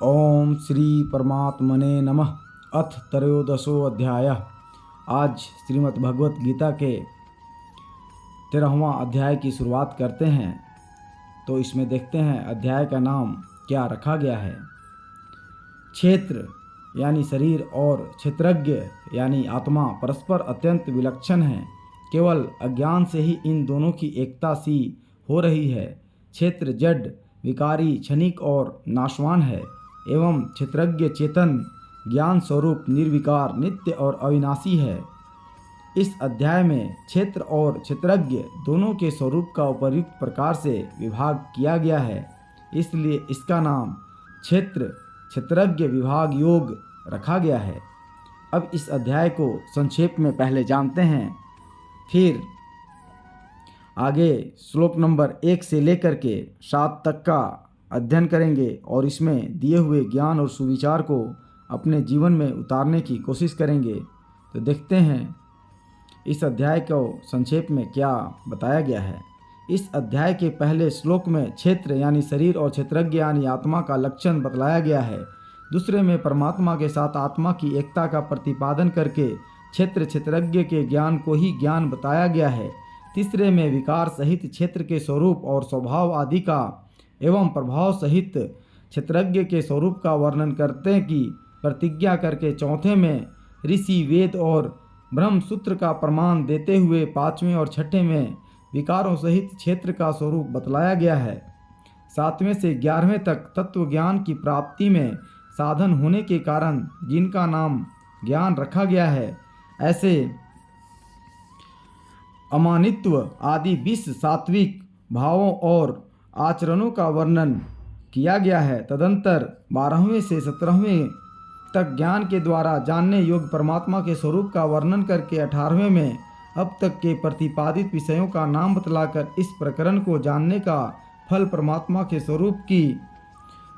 ओम श्री परमात्मने नमः। अथ त्रयोदशो अध्याय। आज श्रीमद् भगवत गीता के 13वां अध्याय की शुरुआत करते हैं। तो इसमें देखते हैं अध्याय का नाम क्या रखा गया है। क्षेत्र यानी शरीर और क्षेत्रज्ञ यानी आत्मा परस्पर अत्यंत विलक्षण हैं। केवल अज्ञान से ही इन दोनों की एकता सी हो रही है। क्षेत्र जड़, विकारी, क्षणिक और नाशवान है एवं क्षेत्रज्ञ चेतन, ज्ञान स्वरूप, निर्विकार, नित्य और अविनाशी है। इस अध्याय में क्षेत्र और क्षेत्रज्ञ दोनों के स्वरूप का उपर्युक्त प्रकार से विभाग किया गया है, इसलिए इसका नाम क्षेत्र क्षेत्रज्ञ विभाग योग रखा गया है। अब इस अध्याय को संक्षेप में पहले जानते हैं, फिर आगे श्लोक नंबर 1 से लेकर के 7 तक का अध्ययन करेंगे और इसमें दिए हुए ज्ञान और सुविचार को अपने जीवन में उतारने की कोशिश करेंगे। तो देखते हैं इस अध्याय को संक्षेप में क्या बताया गया है। इस अध्याय के पहले श्लोक में क्षेत्र यानी शरीर और क्षेत्रज्ञ यानी आत्मा का लक्षण बतलाया गया है। दूसरे में परमात्मा के साथ आत्मा की एकता का प्रतिपादन करके क्षेत्र क्षेत्रज्ञ के ज्ञान को ही ज्ञान बताया गया है। तीसरे में विकार सहित क्षेत्र के स्वरूप और स्वभाव आदि का एवं प्रभाव सहित क्षेत्रज्ञ के स्वरूप का वर्णन करते की प्रतिज्ञा करके चौथे में ऋषि, वेद और ब्रह्म सूत्र का प्रमाण देते हुए पाँचवें और छठे में विकारों सहित क्षेत्र का स्वरूप बतलाया गया है। 7वें से 11वें तक तत्व ज्ञान की प्राप्ति में साधन होने के कारण जिनका नाम ज्ञान रखा गया है, ऐसे अमानित्व आदि 20 सात्विक भावों और आचरणों का वर्णन किया गया है। तदंतर 12वें से 17वें तक ज्ञान के द्वारा जानने योग्य परमात्मा के स्वरूप का वर्णन करके 18वें में अब तक के प्रतिपादित विषयों का नाम बतलाकर इस प्रकरण को जानने का फल परमात्मा के स्वरूप की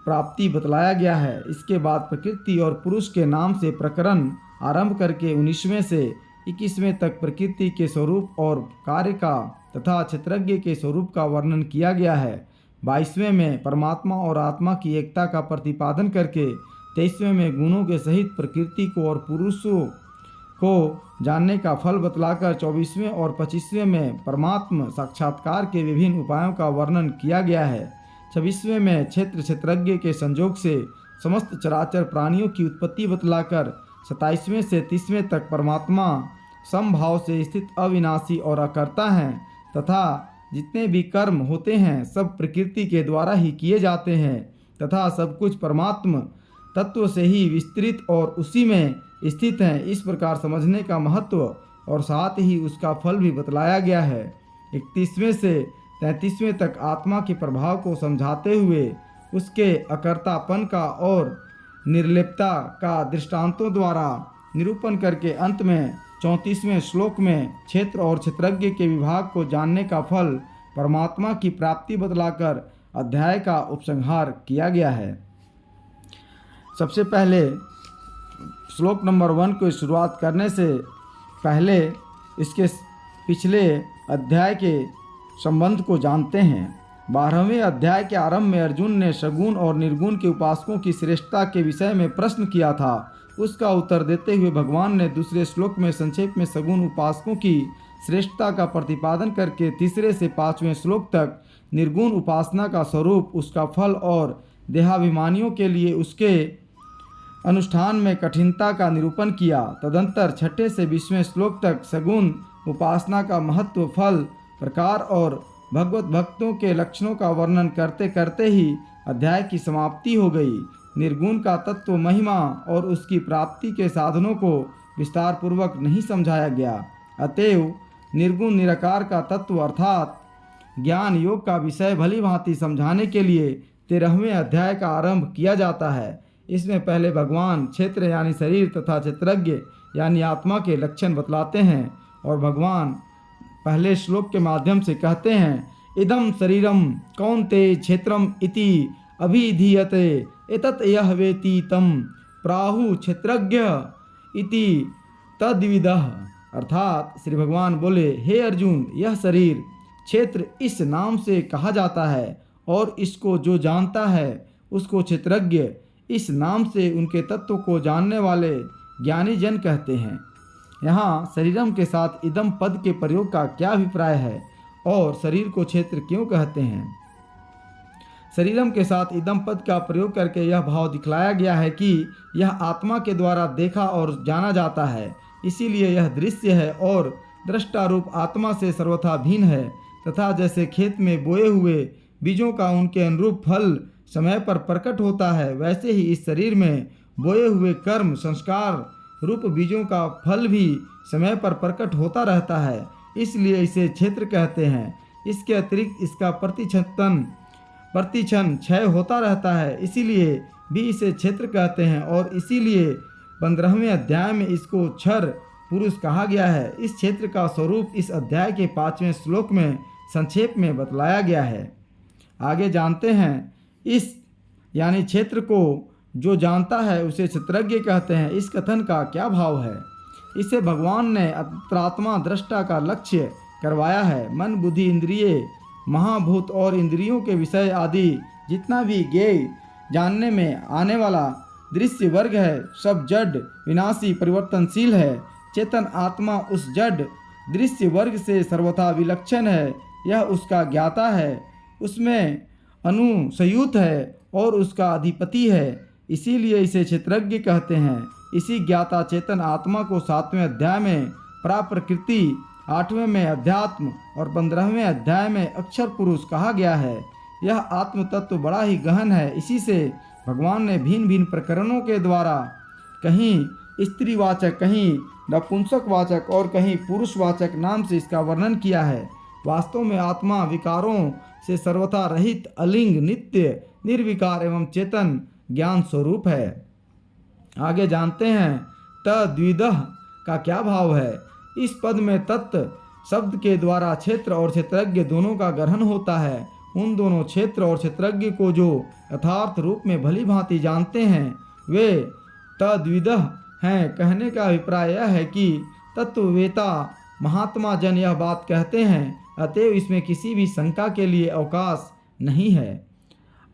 प्राप्ति बतलाया गया है। इसके बाद प्रकृति और पुरुष के नाम से प्रकरण आरंभ करके 19वें से 21वें तक प्रकृति के स्वरूप और कार्य का तथा क्षेत्रज्ञ के स्वरूप का वर्णन किया गया है। 22वें में परमात्मा और आत्मा की एकता का प्रतिपादन करके 23वें में गुणों के सहित प्रकृति को और पुरुषों को जानने का फल बतलाकर 24वें और 25वें में परमात्मा साक्षात्कार के विभिन्न उपायों का वर्णन किया गया है। 26वें में क्षेत्र क्षेत्रज्ञ के संयोग से समस्त चराचर प्राणियों की उत्पत्ति बतलाकर 27वें से 30वें तक परमात्मा समभाव से स्थित अविनाशी और अकर्ता हैं तथा जितने भी कर्म होते हैं सब प्रकृति के द्वारा ही किए जाते हैं तथा सब कुछ परमात्मा तत्व से ही विस्तृत और उसी में स्थित हैं। इस प्रकार समझने का महत्व और साथ ही उसका फल भी बतलाया गया है। 31वें से 33वें तक आत्मा के प्रभाव को समझाते हुए उसके अकर्तापन का और निर्लिप्तता का दृष्टांतों द्वारा निरूपण करके अंत में 34वें श्लोक में क्षेत्र और क्षेत्रज्ञ के विभाग को जानने का फल परमात्मा की प्राप्ति बतलाकर अध्याय का उपसंहार किया गया है। सबसे पहले श्लोक नंबर 1 को शुरुआत करने से पहले इसके पिछले अध्याय के संबंध को जानते हैं। 12वें अध्याय के आरंभ में अर्जुन ने सगुण और निर्गुण के उपासकों की श्रेष्ठता के विषय में प्रश्न किया था। उसका उत्तर देते हुए भगवान ने दूसरे श्लोक में संक्षेप में सगुण उपासकों की श्रेष्ठता का प्रतिपादन करके तीसरे से 5वें श्लोक तक निर्गुण उपासना का स्वरूप, उसका फल और देहाभिमानियों के लिए उसके अनुष्ठान में कठिनता का निरूपण किया। तदंतर 6 से 20वें श्लोक तक सगुण उपासना का महत्व, फल, प्रकार और भगवत भक्तों के लक्षणों का वर्णन करते करते ही अध्याय की समाप्ति हो गई। निर्गुण का तत्व, महिमा और उसकी प्राप्ति के साधनों को विस्तार पूर्वक नहीं समझाया गया। अतएव निर्गुण निराकार का तत्व अर्थात ज्ञान योग का विषय भली भांति समझाने के लिए 13वें अध्याय का आरंभ किया जाता है। इसमें पहले भगवान क्षेत्र यानी शरीर तथा क्षेत्रज्ञ यानी आत्मा के लक्षण बतलाते हैं और भगवान पहले श्लोक के माध्यम से कहते हैं, इदं शरीरम कौन्तेय क्षेत्रम इति अभिधीयते एतत् यः वेति तं प्राहु क्षेत्रज्ञ इति तद्विदः। अर्थात श्री भगवान बोले, हे अर्जुन, यह शरीर क्षेत्र इस नाम से कहा जाता है और इसको जो जानता है उसको क्षेत्रज्ञ इस नाम से उनके तत्व को जानने वाले ज्ञानी जन कहते हैं। यहाँ शरीरम के साथ इदम पद के प्रयोग का क्या अभिप्राय है और शरीर को क्षेत्र क्यों कहते हैं? शरीरम के साथ इदम पद का प्रयोग करके यह भाव दिखलाया गया है कि यह आत्मा के द्वारा देखा और जाना जाता है, इसीलिए यह दृश्य है और दृष्टा रूप आत्मा से सर्वथा भिन्न है। तथा जैसे खेत में बोए हुए बीजों का उनके अनुरूप फल समय पर प्रकट होता है, वैसे ही इस शरीर में बोए हुए कर्म संस्कार रूप बीजों का फल भी समय पर प्रकट होता रहता है, इसलिए इसे क्षेत्र कहते हैं। इसके अतिरिक्त इसका प्रतिक्षण क्षय होता रहता है, इसीलिए भी इसे क्षेत्र कहते हैं और इसीलिए 15वें अध्याय में इसको क्षर पुरुष कहा गया है। इस क्षेत्र का स्वरूप इस अध्याय के 5वें श्लोक में संक्षेप में बतलाया गया है। आगे जानते हैं इस यानी क्षेत्र को जो जानता है उसे क्षेत्रज्ञ कहते हैं। इस कथन का क्या भाव है? इसे भगवान ने अंतरात्मा दृष्टा का लक्ष्य करवाया है। मन बुद्धि इंद्रिय महाभूत और इंद्रियों के विषय आदि जितना भी ज्ञेय जानने में आने वाला दृश्य वर्ग है, सब जड़ विनाशी परिवर्तनशील है। चेतन आत्मा उस जड़ दृश्य वर्ग से सर्वथा विलक्षण है। यह उसका ज्ञाता है, उसमें अनुसयूत है और उसका अधिपति है, इसीलिए इसे क्षेत्रज्ञ कहते हैं। इसी ज्ञाता चेतन आत्मा को 7वें अध्याय में प्राप्रकृति, 8वें में अध्यात्म और 15वें अध्याय में अक्षर पुरुष कहा गया है। यह आत्म तत्व बड़ा ही गहन है, इसी से भगवान ने भिन्न भिन्न प्रकरणों के द्वारा कहीं स्त्रीवाचक, कहीं नपुंसकवाचक और कहीं पुरुषवाचक नाम से इसका वर्णन किया है। वास्तव में आत्मा विकारों से सर्वथा रहित, अलिंग, नित्य, निर्विकार एवं चेतन ज्ञान स्वरूप है। आगे जानते हैं तद्विदः का क्या भाव है। इस पद में तत्व शब्द के द्वारा क्षेत्र और क्षेत्रज्ञ दोनों का ग्रहण होता है। उन दोनों क्षेत्र और क्षेत्रज्ञ को जो यथार्थ रूप में भली भांति जानते हैं वे तद्विदः हैं। कहने का अभिप्राय यह है कि तत्ववेता महात्मा जन यह बात कहते हैं, अतएव इसमें किसी भी शंका के लिए अवकाश नहीं है।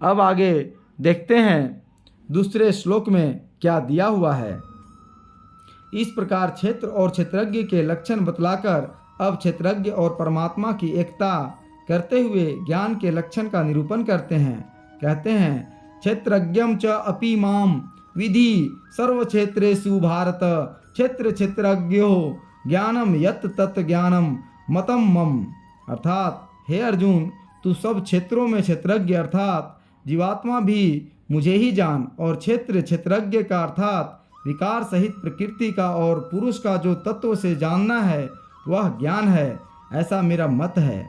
अब आगे देखते हैं दूसरे श्लोक में क्या दिया हुआ है। इस प्रकार क्षेत्र और क्षेत्रज्ञ के लक्षण बतलाकर अब क्षेत्रज्ञ और परमात्मा की एकता करते हुए ज्ञान के लक्षण का निरूपण करते हैं। कहते हैं क्षेत्रज्ञम च अपि माम विधि सर्व क्षेत्रेषु भारत क्षेत्र क्षेत्रज्ञो ज्ञानम यत तत् ज्ञानम मतम मम। अर्थात हे अर्जुन, तू सब क्षेत्रों में क्षेत्रज्ञ अर्थात जीवात्मा भी मुझे ही जान, और क्षेत्र क्षेत्रज्ञ का अर्थात विकार सहित प्रकृति का और पुरुष का जो तत्व से जानना है वह ज्ञान है, ऐसा मेरा मत है।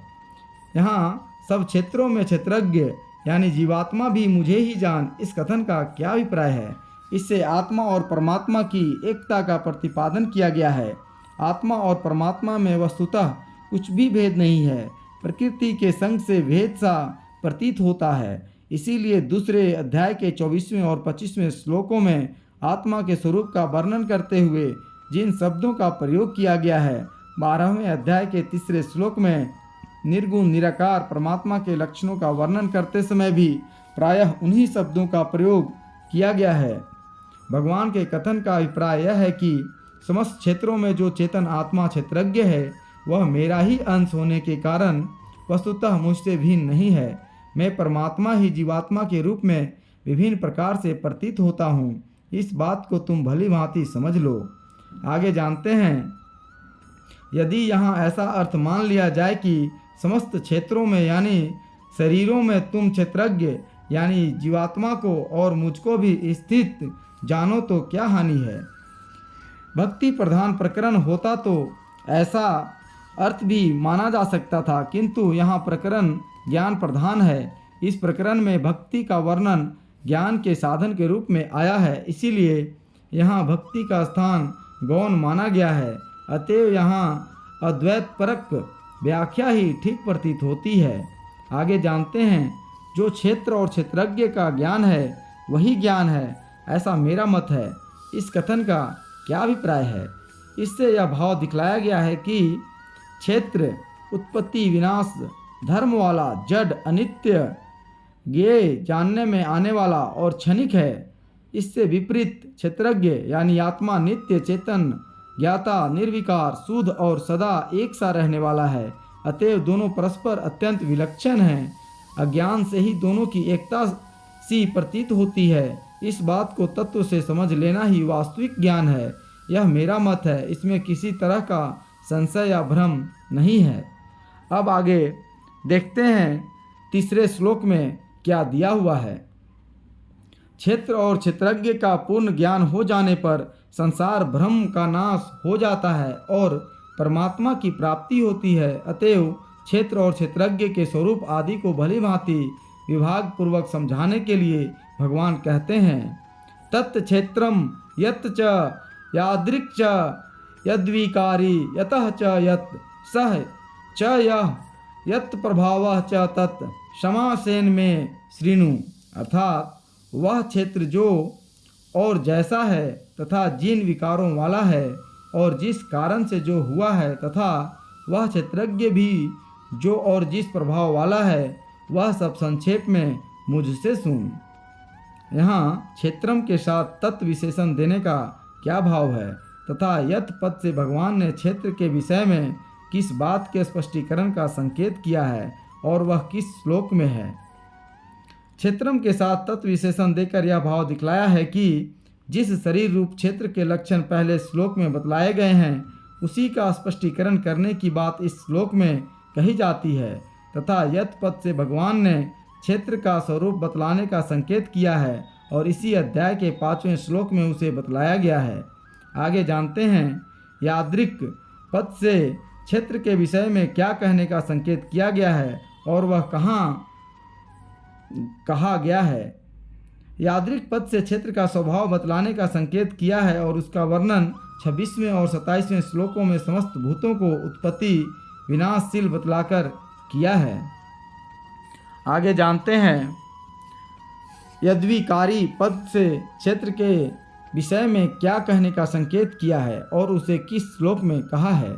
यहाँ सब क्षेत्रों में क्षेत्रज्ञ यानी जीवात्मा भी मुझे ही जान, इस कथन का क्या अभिप्राय है? इससे आत्मा और परमात्मा की एकता का प्रतिपादन किया गया है। आत्मा और परमात्मा में वस्तुतः कुछ भी भेद नहीं है, प्रकृति के संग से भेद सा प्रतीत होता है। इसीलिए दूसरे अध्याय के 24वें और 25वें श्लोकों में आत्मा के स्वरूप का वर्णन करते हुए जिन शब्दों का प्रयोग किया गया है, 12वें अध्याय के 3 श्लोक में निर्गुण निराकार परमात्मा के लक्षणों का वर्णन करते समय भी प्रायः उन्हीं शब्दों का प्रयोग किया गया है। भगवान के कथन का अभिप्राय यह है कि समस्त क्षेत्रों में जो चेतन आत्मा क्षेत्रज्ञ है वह मेरा ही अंश होने के कारण वस्तुतः मुझसे भिन्न नहीं है। मैं परमात्मा ही जीवात्मा के रूप में विभिन्न प्रकार से प्रतीत होता हूँ। इस बात को तुम भली भांति समझ लो। आगे जानते हैं यदि यहाँ ऐसा अर्थ मान लिया जाए कि समस्त क्षेत्रों में यानी शरीरों में तुम क्षेत्रज्ञ यानी जीवात्मा को और मुझको भी स्थित जानो तो क्या हानि है। भक्ति प्रधान प्रकरण होता तो ऐसा अर्थ भी माना जा सकता था, किंतु यहाँ प्रकरण ज्ञान प्रधान है। इस प्रकरण में भक्ति का वर्णन ज्ञान के साधन के रूप में आया है, इसीलिए यहाँ भक्ति का स्थान गौण माना गया है। अतएव यहाँ अद्वैत परक व्याख्या ही ठीक प्रतीत होती है। आगे जानते हैं जो क्षेत्र और क्षेत्रज्ञ का ज्ञान है वही ज्ञान है, ऐसा मेरा मत है। इस कथन का क्या अभिप्राय है? इससे यह भाव दिखलाया गया है कि क्षेत्र उत्पत्ति विनाश धर्म वाला, जड़, अनित्य, ज्ञेय, जानने में आने वाला और क्षणिक है, इससे विपरीत क्षेत्रज्ञ यानी आत्मा नित्य चेतन ज्ञाता निर्विकार शुद्ध और सदा एक सा रहने वाला है। अतएव दोनों परस्पर अत्यंत विलक्षण हैं। अज्ञान से ही दोनों की एकता सी प्रतीत होती है। इस बात को तत्व से समझ लेना ही वास्तविक ज्ञान है। यह मेरा मत है, इसमें किसी तरह का संशय या भ्रम नहीं है। अब आगे देखते हैं तीसरे श्लोक में क्या दिया हुआ है। क्षेत्र और क्षेत्रज्ञ का पूर्ण ज्ञान हो जाने पर संसार भ्रम का नाश हो जाता है और परमात्मा की प्राप्ति होती है। अतएव क्षेत्र और क्षेत्रज्ञ के स्वरूप आदि को भली भांति विभाग पूर्वक समझाने के लिए भगवान कहते हैं, तत् क्षेत्रम यत् च यादृक् च यद्विकारी यतः च यत् सह च यः यत् प्रभावः च तत् समासेन में श्रीनु। अर्थात वह क्षेत्र जो और जैसा है तथा जिन विकारों वाला है और जिस कारण से जो हुआ है, तथा वह क्षेत्रज्ञ भी जो और जिस प्रभाव वाला है, वह सब संक्षेप में मुझसे सुन। यहाँ क्षेत्रम के साथ तत्व विशेषण देने का क्या भाव है तथा यत पद से भगवान ने क्षेत्र के विषय में किस बात के स्पष्टीकरण का संकेत किया है और वह किस श्लोक में है। क्षेत्रम के साथ तत्व विशेषण देकर यह भाव दिखलाया है कि जिस शरीर रूप क्षेत्र के लक्षण पहले श्लोक में बतलाए गए हैं उसी का स्पष्टीकरण करने की बात इस श्लोक में कही जाती है, तथा यत पद से भगवान ने क्षेत्र का स्वरूप बतलाने का संकेत किया है और इसी अध्याय के 5वें श्लोक में उसे बतलाया गया है। आगे जानते हैं यादृक् पद से क्षेत्र के विषय में क्या कहने का संकेत किया गया है और वह कहाँ कहा गया है। यादृक् पद से क्षेत्र का स्वभाव बतलाने का संकेत किया है और उसका वर्णन 26वें और 27वें श्लोकों में समस्त भूतों को उत्पत्ति विनाशशील बतलाकर किया है। आगे जानते हैं यद्विकारी पद से क्षेत्र के विषय में क्या कहने का संकेत किया है और उसे किस श्लोक में कहा है।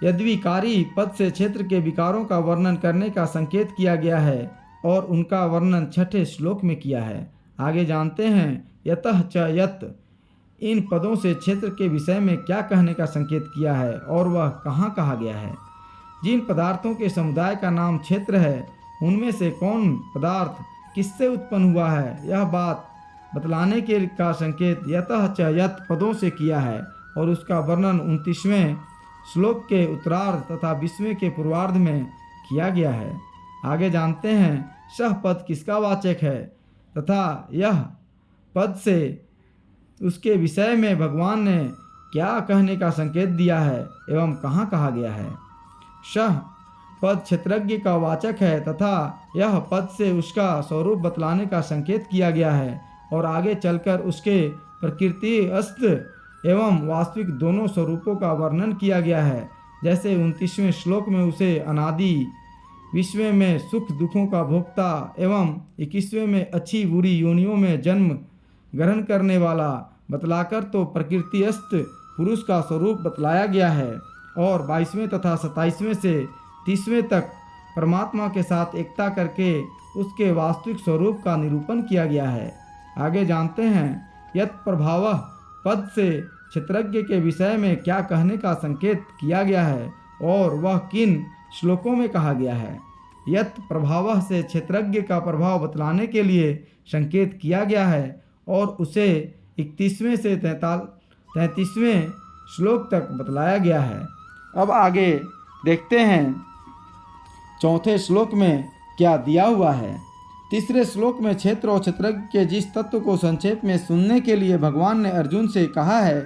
यद्विकारी पद से क्षेत्र के विकारों का वर्णन करने का संकेत किया गया है और उनका वर्णन 6ठे श्लोक में किया है। आगे जानते हैं यतः च यत् इन पदों से क्षेत्र के विषय में क्या कहने का संकेत किया है और वह कहाँ कहा गया है। जिन पदार्थों के समुदाय का नाम क्षेत्र है उनमें से कौन पदार्थ किससे उत्पन्न हुआ है, यह बात बतलाने के का संकेत यतः च यत् पदों से किया है और उसका वर्णन 29वें श्लोक के उत्तरार्ध तथा 20वें के पूर्वार्ध में किया गया है। आगे जानते हैं सह पद किसका वाचक है तथा यह पद से उसके विषय में भगवान ने क्या कहने का संकेत दिया है एवं कहाँ कहा गया है। सह पद क्षेत्रज्ञ का वाचक है तथा यह पद से उसका स्वरूप बतलाने का संकेत किया गया है और आगे चलकर उसके प्रकृति अस्त्र एवं वास्तविक दोनों स्वरूपों का वर्णन किया गया है। जैसे 29वें श्लोक में उसे अनादि, 20वें में सुख दुखों का भोक्ता एवं 21वें में अच्छी बुरी योनियों में जन्म ग्रहण करने वाला बतलाकर तो प्रकृतिस्थ पुरुष का स्वरूप बतलाया गया है और 22वें तथा 27वें से 30वें तक परमात्मा के साथ एकता करके उसके वास्तविक स्वरूप का निरूपण किया गया है। आगे जानते हैं यत् प्रभावः पद से क्षेत्रज्ञ के विषय में क्या कहने का संकेत किया गया है और वह किन श्लोकों में कहा गया है। यत् प्रभावः से क्षेत्रज्ञ का प्रभाव बतलाने के लिए संकेत किया गया है और उसे 31वें से 33वें श्लोक तक बतलाया गया है। अब आगे देखते हैं चौथे श्लोक में क्या दिया हुआ है। तीसरे श्लोक में क्षेत्र और क्षेत्रज्ञ के जिस तत्व को संक्षेप में सुनने के लिए भगवान ने अर्जुन से कहा है,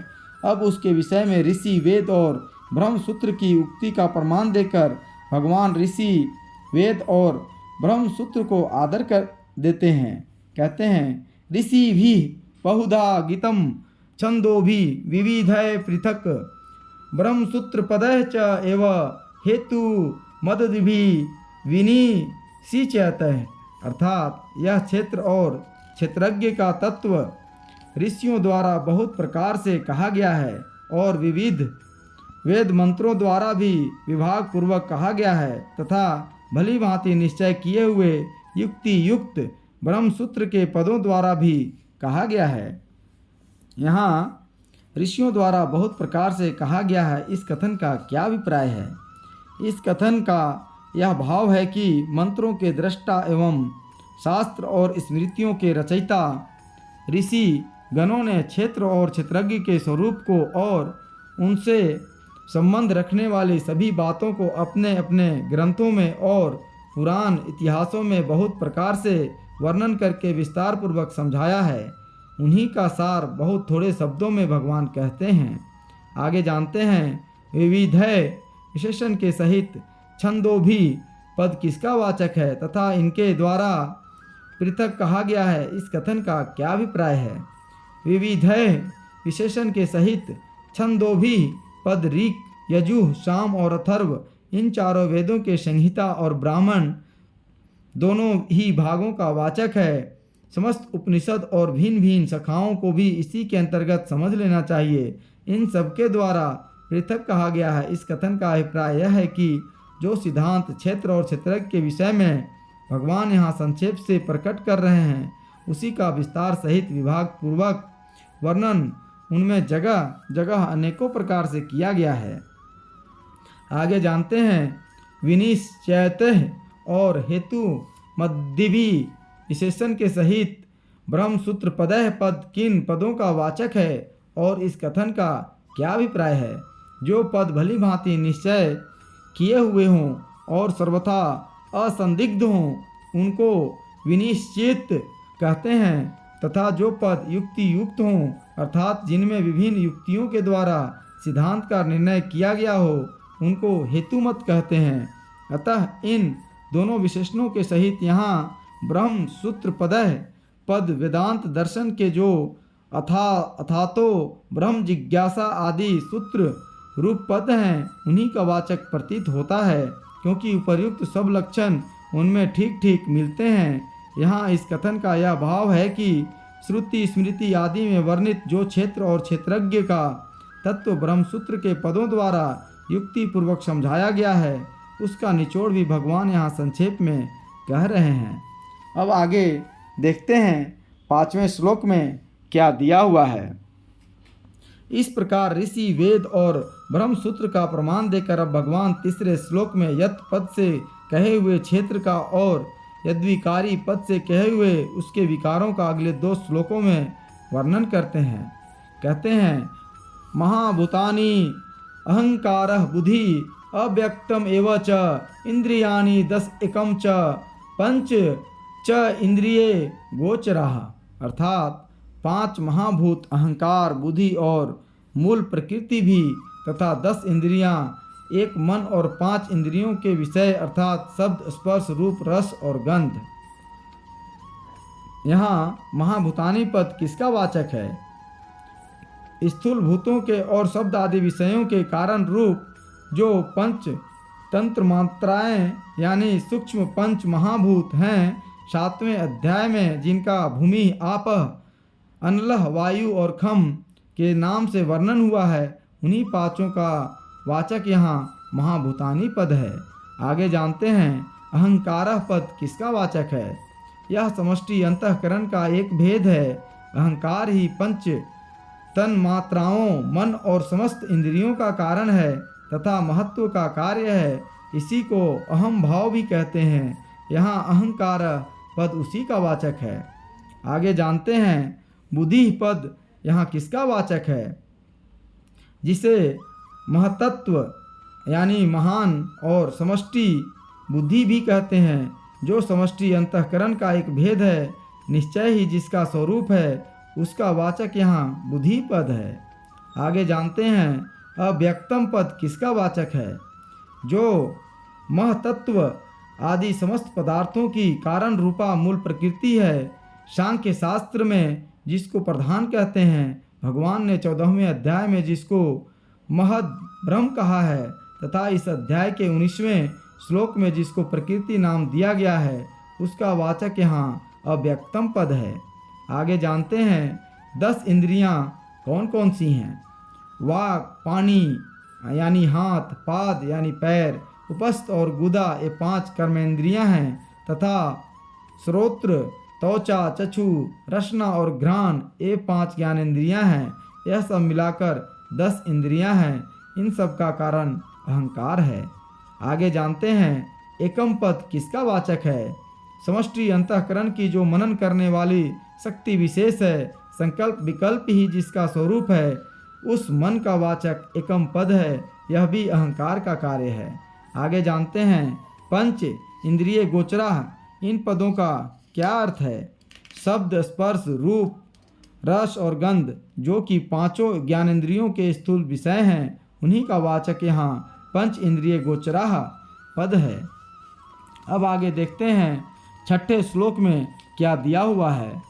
अब उसके विषय में ऋषि वेद और ब्रह्म सूत्र की उक्ति का प्रमाण देकर भगवान ऋषि वेद और ब्रह्म सूत्र को आदर कर देते हैं। कहते हैं ऋषि भी बहुधा गीतम छंदो भी विविधय पृथक ब्रह्म सूत्र पदः च एव हेतु मददि विनिशिच्यत। अर्थात यह क्षेत्र और क्षेत्रज्ञ का तत्व ऋषियों द्वारा बहुत प्रकार से कहा गया है और विविध वेद मंत्रों द्वारा भी विभाग पूर्वक कहा गया है तथा भली भांति निश्चय किए हुए युक्ति युक्त ब्रह्मसूत्र के पदों द्वारा भी कहा गया है। यहाँ ऋषियों द्वारा बहुत प्रकार से कहा गया है। इस कथन का क्या अभिप्राय है? इस कथन का यह भाव है कि मंत्रों के दृष्टा एवं शास्त्र और स्मृतियों के रचयिता ऋषि गणों ने क्षेत्र और क्षेत्रज्ञ के स्वरूप को और उनसे संबंध रखने वाली सभी बातों को अपने अपने ग्रंथों में और पुराण इतिहासों में बहुत प्रकार से वर्णन करके विस्तार पूर्वक समझाया है। उन्हीं का सार बहुत थोड़े शब्दों में भगवान कहते हैं। आगे जानते हैं, विविधय विशेषण के सहित छंदोभी पद किसका वाचक है तथा इनके द्वारा पृथक कहा गया है? इस कथन का क्या अभिप्राय है? विविधय विशेषण के सहित छंदोभी पद ऋक, यजुः, साम और अथर्व इन चारों वेदों के संहिता और ब्राह्मण दोनों ही भागों का वाचक है। समस्त उपनिषद और भिन्न भिन्न शाखाओं को भी इसी के अंतर्गत समझ लेना चाहिए। इन सबके द्वारा पृथक कहा गया है। इस कथन का अभिप्राय यह है कि जो सिद्धांत क्षेत्र और क्षेत्रज्ञ के विषय में भगवान यहाँ संक्षेप से प्रकट कर रहे हैं, उसी का विस्तार सहित विभाग पूर्वक वर्णन उनमें जगह जगह अनेकों प्रकार से किया गया है। आगे जानते हैं, विनिश्चयतः और हेतु मध्यभी विशेषण के सहित ब्रह्मसूत्र पदः पद किन पदों का वाचक है और इस कथन का क्या अभिप्राय है? जो पद भली भांति निश्चय किए हुए हों और सर्वथा असंदिग्ध हों, उनको विनिश्चित कहते हैं, तथा जो पद युक्ति युक्त हों, अर्थात जिनमें विभिन्न युक्तियों के द्वारा सिद्धांत का निर्णय किया गया हो, उनको हेतुमत कहते हैं। अतः इन दोनों विशेषणों के सहित यहाँ ब्रह्म सूत्र पदः पद वेदांत दर्शन के जो अथातो ब्रह्म जिज्ञासा आदि सूत्र रूप पद हैं, उन्हीं का वाचक प्रतीत होता है, क्योंकि उपर्युक्त सब लक्षण उनमें ठीक ठीक मिलते हैं। यहाँ इस कथन का यह भाव है कि श्रुति स्मृति आदि में वर्णित जो क्षेत्र और क्षेत्रज्ञ का तत्व ब्रह्मसूत्र के पदों द्वारा युक्ति पूर्वक समझाया गया है, उसका निचोड़ भी भगवान यहाँ संक्षेप में कह रहे हैं। अब आगे देखते हैं 5वें श्लोक में क्या दिया हुआ है। इस प्रकार ऋषि वेद और ब्रह्मसूत्र का प्रमाण देकर अब भगवान तीसरे श्लोक में यत पद से कहे हुए क्षेत्र का और यद्विकारी पद से कहे हुए उसके विकारों का अगले 2 श्लोकों में वर्णन करते हैं। कहते हैं, महाभूतानि अहंकारः बुद्धि अव्यक्तम एव च इंद्रियाणि 10 एकम च पंच च इंद्रिये गोचराः, अर्थात 5 महाभूत अहंकार बुद्धि और मूल प्रकृति भी तथा 10 इंद्रियां, एक मन और 5 इंद्रियों के विषय अर्थात शब्द स्पर्श रूप रस और गंध। यहाँ महाभूतानि पद किसका वाचक है? स्थूल भूतों के और शब्द आदि विषयों के कारण रूप जो पंच तंत्र मात्राएं यानी सूक्ष्म 5 महाभूत हैं, 7वें अध्याय में जिनका भूमि आप अनलह वायु और खम के नाम से वर्णन हुआ है, उन्हीं 5 का वाचक यहाँ महाभूतानि पद है। आगे जानते हैं, अहंकारः पद किसका वाचक है? यह समष्टि अंतःकरण का एक भेद है। अहंकार ही पंच तन मात्राओं मन और समस्त इंद्रियों का कारण है तथा महत्व का कार्य है। इसी को अहम भाव भी कहते हैं। यहाँ अहंकार पद उसी का वाचक है। आगे जानते हैं, बुद्धि पद यहाँ किसका वाचक है? जिसे महतत्व यानी महान और समष्टि बुद्धि भी कहते हैं, जो समष्टि अंतःकरण का एक भेद है, निश्चय ही जिसका स्वरूप है, उसका वाचक यहाँ बुद्धि पद है। आगे जानते हैं, अव्यक्तम पद किसका वाचक है? जो महतत्व आदि समस्त पदार्थों की कारण रूपा मूल प्रकृति है। सांख्य शास्त्र में जिसको प्रधान कहते हैं, भगवान ने 14वें अध्याय में जिसको महद ब्रह्म कहा है तथा इस अध्याय के 19वें श्लोक में जिसको प्रकृति नाम दिया गया है, उसका वाचक यहाँ अव्यक्तम पद है। आगे जानते हैं, 10 इंद्रियां कौन कौन सी हैं? वाक, पानी यानी हाथ, पाद यानी पैर, उपस्थ और गुदा ये 5 कर्मेंद्रियां हैं तथा श्रोत्र त्वचा, चक्षु, रसना और घ्राण ये 5 ज्ञानेंद्रियां हैं। यह सब मिलाकर 10 इंद्रियां हैं। इन सब का कारण अहंकार है। आगे जानते हैं एकम पद किसका वाचक है। समष्टि अंतःकरण की जो मनन करने वाली शक्ति विशेष है, संकल्प विकल्प ही जिसका स्वरूप है, उस मन का वाचक एकम पद है। यह भी अहंकार का कार्य है। आगे जानते हैं पंच इंद्रिय गोचरा, इन पदों का क्या अर्थ है। शब्द, स्पर्श, रूप, रस और गंध जो कि 5 ज्ञानेंद्रियों के स्थूल विषय हैं, उन्हीं का वाचक यहाँ पंच इंद्रिय गोचरा पद है। अब आगे देखते हैं 6ठे श्लोक में क्या दिया हुआ है।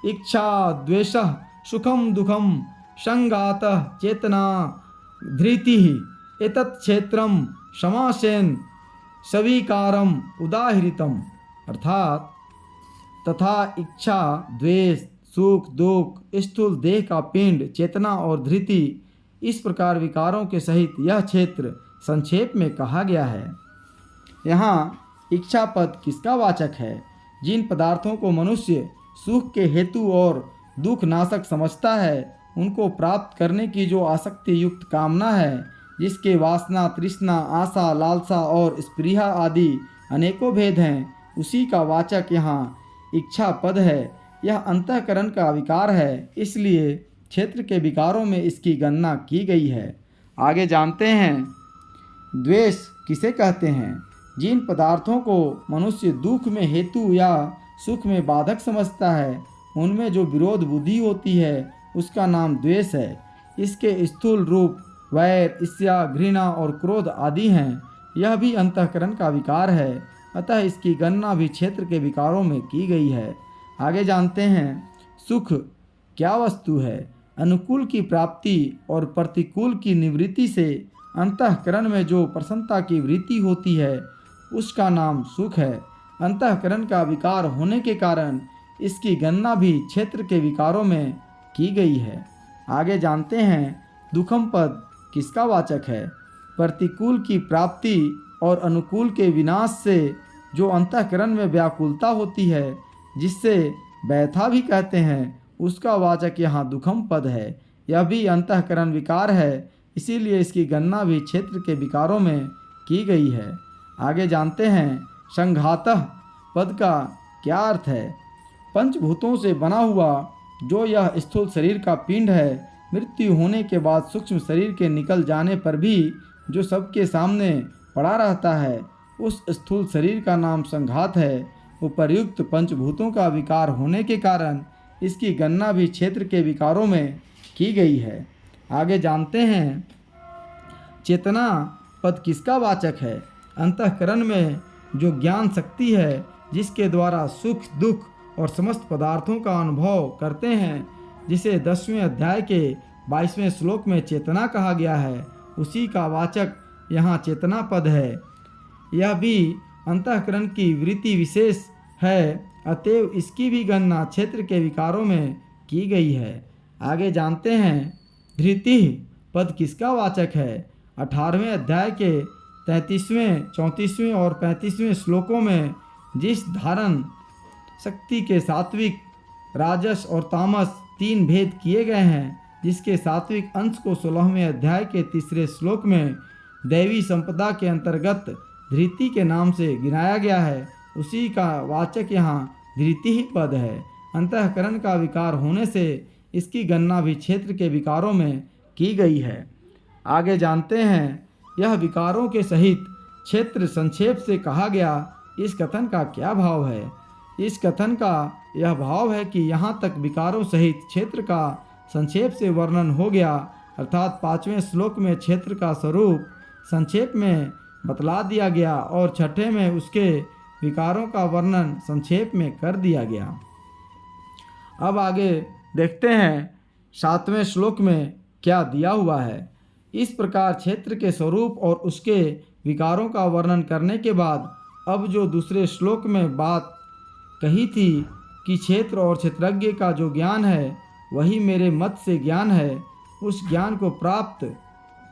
इच्छा द्वेषः सुखम दुखम संगातः चेतना धृतिः एतत् क्षेत्रम समासेन सविकारम उदाहृतम, अर्थात तथा इच्छा, द्वेष, सुख, दुख, स्थूल देह का पिंड, चेतना और धृति, इस प्रकार विकारों के सहित यह क्षेत्र संक्षेप में कहा गया है। यहाँ इच्छा पद किसका वाचक है। जिन पदार्थों को मनुष्य सुख के हेतु और दुख नाशक समझता है, उनको प्राप्त करने की जो आसक्ति युक्त कामना है, जिसके वासना, तृष्णा, आशा, लालसा और स्पृहा आदि अनेकों भेद हैं, उसी का वाचक यहाँ इच्छा पद है। यह अंतःकरण का विकार है, इसलिए क्षेत्र के विकारों में इसकी गणना की गई है। आगे जानते हैं द्वेष किसे कहते हैं। जिन पदार्थों को मनुष्य दुख में हेतु या सुख में बाधक समझता है, उनमें जो विरोध बुद्धि होती है, उसका नाम द्वेष है। इसके स्थूल रूप वैर, ईर्ष्या, घृणा और क्रोध आदि हैं। यह भी अंतःकरण का विकार है, अतः इसकी गणना भी क्षेत्र के विकारों में की गई है। आगे जानते हैं सुख क्या वस्तु है। अनुकूल की प्राप्ति और प्रतिकूल की निवृत्ति से अंतःकरण में जो प्रसन्नता की वृत्ति होती है, उसका नाम सुख है। अंतःकरण का विकार होने के कारण इसकी गणना भी क्षेत्र के विकारों में की गई है। आगे जानते हैं दुखम पद किसका वाचक है। प्रतिकूल की प्राप्ति और अनुकूल के विनाश से जो अंतःकरण में व्याकुलता होती है, जिससे व्यथा भी कहते हैं, उसका वाचक यहाँ दुखम पद है। यह भी अंतःकरण विकार है, इसीलिए इसकी गणना भी क्षेत्र के विकारों में की गई है। आगे जानते हैं संघातः पद का क्या अर्थ है। पंचभूतों से बना हुआ जो यह स्थूल शरीर का पिंड है, मृत्यु होने के बाद सूक्ष्म शरीर के निकल जाने पर भी जो सबके सामने पड़ा रहता है, उस स्थूल शरीर का नाम संघात है। उपर्युक्त पंचभूतों का विकार होने के कारण इसकी गणना भी क्षेत्र के विकारों में की गई है। आगे जानते हैं चेतना पद किसका वाचक है। अंतःकरण में जो ज्ञान शक्ति है, जिसके द्वारा सुख, दुख और समस्त पदार्थों का अनुभव करते हैं, जिसे 10वें अध्याय के 22वें श्लोक में चेतना कहा गया है, उसी का वाचक यहाँ चेतना पद है। यह भी अंतःकरण की वृत्ति विशेष है, अतएव इसकी भी गणना क्षेत्र के विकारों में की गई है। आगे जानते हैं धृति पद किसका वाचक है। 18वें अध्याय के 33वें, 34वें और 35वें श्लोकों में जिस धारण शक्ति के सात्विक, राजस और तामस 3 भेद किए गए हैं, जिसके सात्विक अंश को 16वें अध्याय के 3रे श्लोक में दैवी संपदा के अंतर्गत धृति के नाम से गिनाया गया है, उसी का वाचक यहाँ धृति ही पद है। अंतःकरण का विकार होने से इसकी गणना भी क्षेत्र के विकारों में की गई है। आगे जानते हैं यह विकारों के सहित क्षेत्र संक्षेप से कहा गया। इस कथन का क्या भाव है। इस कथन का यह भाव है कि यहाँ तक विकारों सहित क्षेत्र का संक्षेप से वर्णन हो गया, अर्थात 5वें श्लोक में क्षेत्र का स्वरूप संक्षेप में बतला दिया गया और 6ठे में उसके विकारों का वर्णन संक्षेप में कर दिया गया। अब आगे देखते हैं 7वें श्लोक में क्या दिया हुआ है। इस प्रकार क्षेत्र के स्वरूप और उसके विकारों का वर्णन करने के बाद अब जो दूसरे श्लोक में बात कही थी कि क्षेत्र और क्षेत्रज्ञ का जो ज्ञान है, वही मेरे मत से ज्ञान है, उस ज्ञान को प्राप्त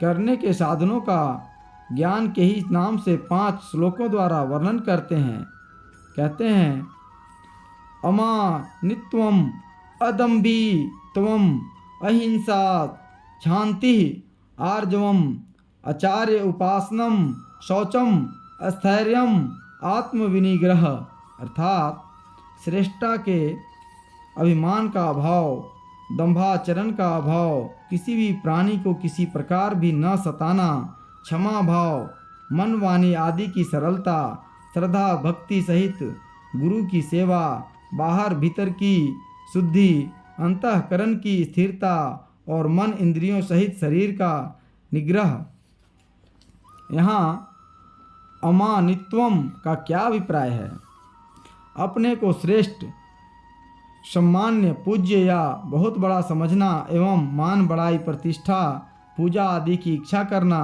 करने के साधनों का ज्ञान के ही नाम से 5 श्लोकों द्वारा वर्णन करते हैं। कहते हैं अमानित्वम अदम्भित्वम अहिंसा शांति आर्जवम आचार्य उपासनम शौचम स्थैर्यम आत्मविनिग्रह अर्थात श्रेष्ठता के अभिमान का अभाव, दंभाचरण का अभाव, किसी भी प्राणी को किसी प्रकार भी न सताना, क्षमा भाव, मन वाणी आदि की सरलता, श्रद्धा भक्ति सहित गुरु की सेवा, बाहर भीतर की शुद्धि, अंतःकरण की स्थिरता और मन इंद्रियों सहित शरीर का निग्रह। यहाँ अमानित्वम का क्या अभिप्राय है? अपने को श्रेष्ठ, सम्मान्य, पूज्य या बहुत बड़ा समझना एवं मान बड़ाई, प्रतिष्ठा, पूजा आदि की इच्छा करना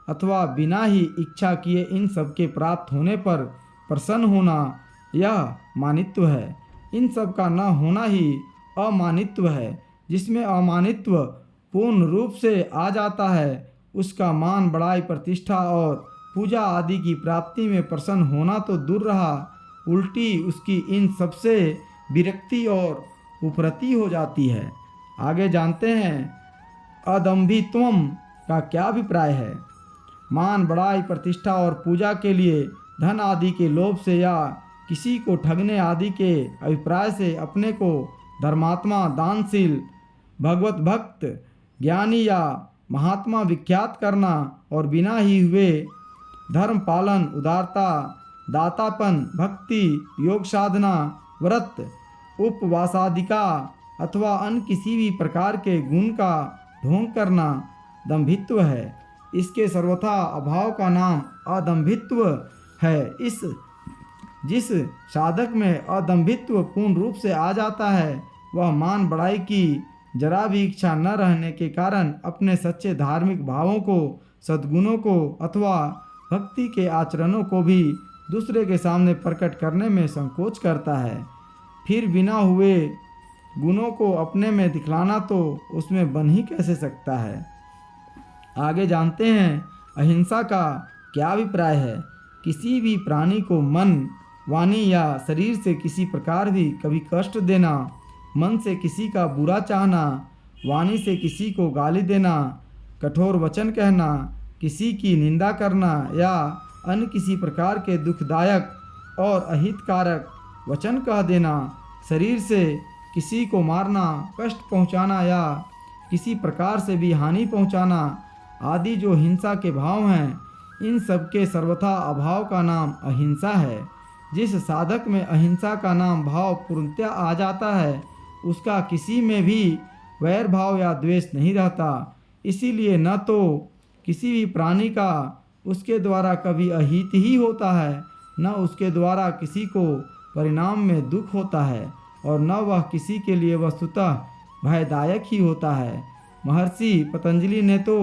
अथवा बिना ही इच्छा किए इन सब के प्राप्त होने पर प्रसन्न होना, यह मानित्व है। इन सब का न होना ही अमानित्व है। जिसमें अमानित्व पूर्ण रूप से आ जाता है उसका मान बड़ाई, प्रतिष्ठा और पूजा आदि की प्राप्ति में प्रसन्न होना तो दूर रहा, उल्टी उसकी इन सबसे विरक्ति और उपरति हो जाती है। आगे जानते हैं अदम्भित्वम का क्या अभिप्राय है? मान बड़ाई, प्रतिष्ठा और पूजा के लिए धन आदि के लोभ से या किसी को ठगने आदि के अभिप्राय से अपने को धर्मात्मा, दानशील, भगवत भक्त, ज्ञानी या महात्मा विख्यात करना और बिना ही हुए धर्म पालन, उदारता, दातापन, भक्ति, योग साधना, व्रत, उपवासादिका अथवा अन्य किसी भी प्रकार के गुण का ढोंग करना दंभित्व है। इसके सर्वथा अभाव का नाम अदंभित्व है। जिस साधक में अदंभित्व पूर्ण रूप से आ जाता है वह मान बड़ाई की जरा भी इच्छा न रहने के कारण अपने सच्चे धार्मिक भावों को, सद्गुणों को अथवा भक्ति के आचरणों को भी दूसरे के सामने प्रकट करने में संकोच करता है। फिर बिना हुए गुणों को अपने में दिखलाना तो उसमें बन ही कैसे सकता है। आगे जानते हैं अहिंसा का क्या अभिप्राय है? किसी भी प्राणी को मन, वाणी या शरीर से किसी प्रकार भी कभी कष्ट देना, मन से किसी का बुरा चाहना, वाणी से किसी को गाली देना, कठोर वचन कहना, किसी की निंदा करना या अन्य किसी प्रकार के दुखदायक और अहितकारक वचन कह देना, शरीर से किसी को मारना, कष्ट पहुंचाना या किसी प्रकार से भी हानि पहुंचाना आदि जो हिंसा के भाव हैं, इन सब के सर्वथा अभाव का नाम अहिंसा है। जिस साधक में अहिंसा का नाम भाव पूर्णतया आ जाता है उसका किसी में भी वैर भाव या द्वेष नहीं रहता। इसीलिए न तो किसी भी प्राणी का उसके द्वारा कभी अहित ही होता है, न उसके द्वारा किसी को परिणाम में दुख होता है और न वह किसी के लिए वस्तुतः भयदायक ही होता है। महर्षि पतंजलि ने तो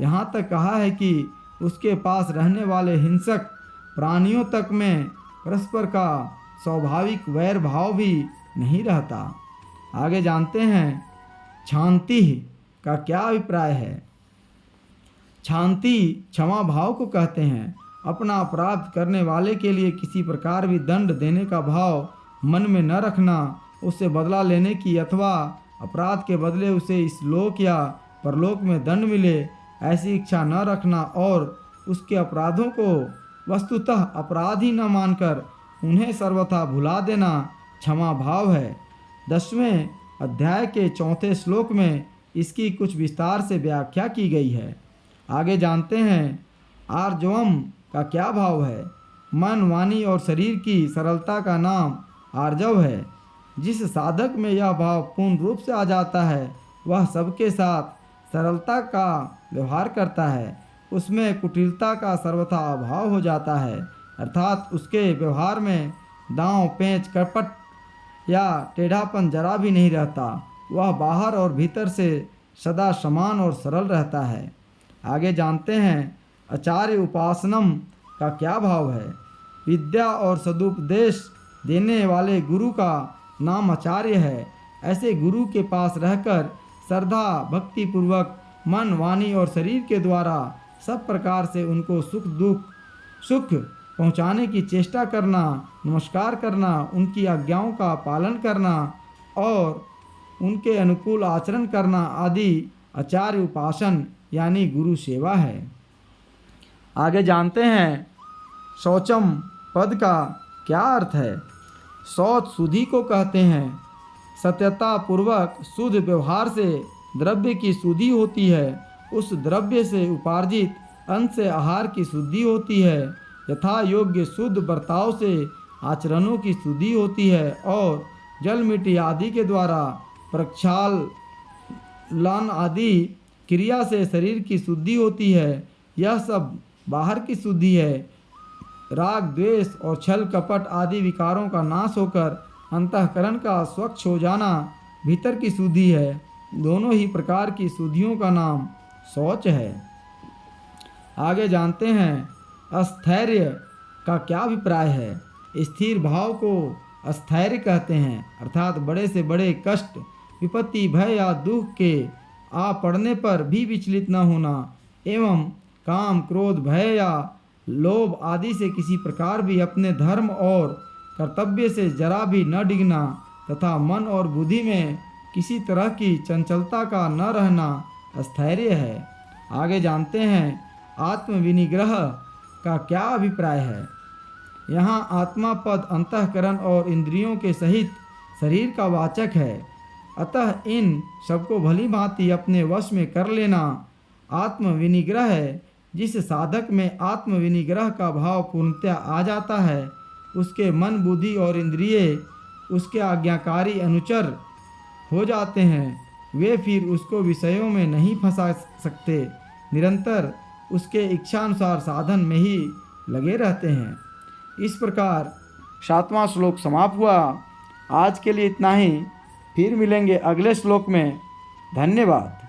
यहाँ तक कहा है कि उसके पास रहने वाले हिंसक प्राणियों तक में परस्पर का स्वाभाविक वैर भाव भी नहीं रहता। आगे जानते हैं शांति का क्या अभिप्राय है? शांति क्षमा भाव को कहते हैं। अपना अपराध करने वाले के लिए किसी प्रकार भी दंड देने का भाव मन में न रखना, उससे बदला लेने की अथवा अपराध के बदले उसे इस लोक या परलोक में दंड मिले ऐसी इच्छा न रखना और उसके अपराधों को वस्तुतः अपराध ही न मानकर उन्हें सर्वथा भुला देना क्षमा भाव है। 10वें अध्याय के 4 श्लोक में इसकी कुछ विस्तार से व्याख्या की गई है। आगे जानते हैं आर्जवम का क्या भाव है? मन, वाणी और शरीर की सरलता का नाम आर्जव है। जिस साधक में यह भाव पूर्ण रूप से आ जाता है वह सबके साथ सरलता का व्यवहार करता है। उसमें कुटिलता का सर्वथा अभाव हो जाता है, अर्थात उसके व्यवहार में दांव पेंच, कपट या टेढ़ापन जरा भी नहीं रहता। वह बाहर और भीतर से सदा समान और सरल रहता है। आगे जानते हैं आचार्य उपासनम का क्या भाव है? विद्या और सदुपदेश देने वाले गुरु का नाम आचार्य है। ऐसे गुरु के पास रहकर श्रद्धा भक्ति पूर्वक मन, वाणी और शरीर के द्वारा सब प्रकार से उनको सुख पहुँचाने की चेष्टा करना, नमस्कार करना, उनकी आज्ञाओं का पालन करना और उनके अनुकूल आचरण करना आदि आचार्य उपासन यानी गुरु सेवा है। आगे जानते हैं शौचम पद का क्या अर्थ है। शौच शुद्धि को कहते हैं। सत्यता पूर्वक शुद्ध व्यवहार से द्रव्य की शुद्धि होती है। उस द्रव्य से उपार्जित अन्न से आहार की शुद्धि होती है। यथा योग्य शुद्ध बर्ताव से आचरणों की शुद्धि होती है और जल मिट्टी आदि के द्वारा प्रक्षालन आदि क्रिया से शरीर की शुद्धि होती है। यह सब बाहर की शुद्धि है। राग द्वेष और छल कपट आदि विकारों का नाश होकर अंतःकरण का स्वच्छ हो जाना भीतर की शुद्धि है। दोनों ही प्रकार की शुद्धियों का नाम शौच है। आगे जानते हैं अस्थैर्य का क्या अभिप्राय है। स्थिर भाव को अस्थैर्य कहते हैं, अर्थात बड़े से बड़े कष्ट, विपत्ति, भय या दुख के आ पड़ने पर भी विचलित न होना एवं काम, क्रोध, भय या लोभ आदि से किसी प्रकार भी अपने धर्म और कर्तव्य से जरा भी न डिगना तथा मन और बुद्धि में किसी तरह की चंचलता का न रहना अस्थैर्य है। आगे जानते हैं आत्मविनिग्रह का क्या अभिप्राय है। यहाँ आत्मा पद अंतःकरण और इंद्रियों के सहित शरीर का वाचक है। अतः इन सबको भली भांति अपने वश में कर लेना आत्मविनिग्रह है। जिस साधक में आत्मविनिग्रह का भाव पूर्णतया आ जाता है उसके मन, बुद्धि और इंद्रिय उसके आज्ञाकारी अनुचर हो जाते हैं। वे फिर उसको विषयों में नहीं फंसा सकते, निरंतर उसके इच्छानुसार साधन में ही लगे रहते हैं। इस प्रकार 7वां श्लोक समाप्त हुआ। आज के लिए इतना ही। फिर मिलेंगे अगले श्लोक में। धन्यवाद।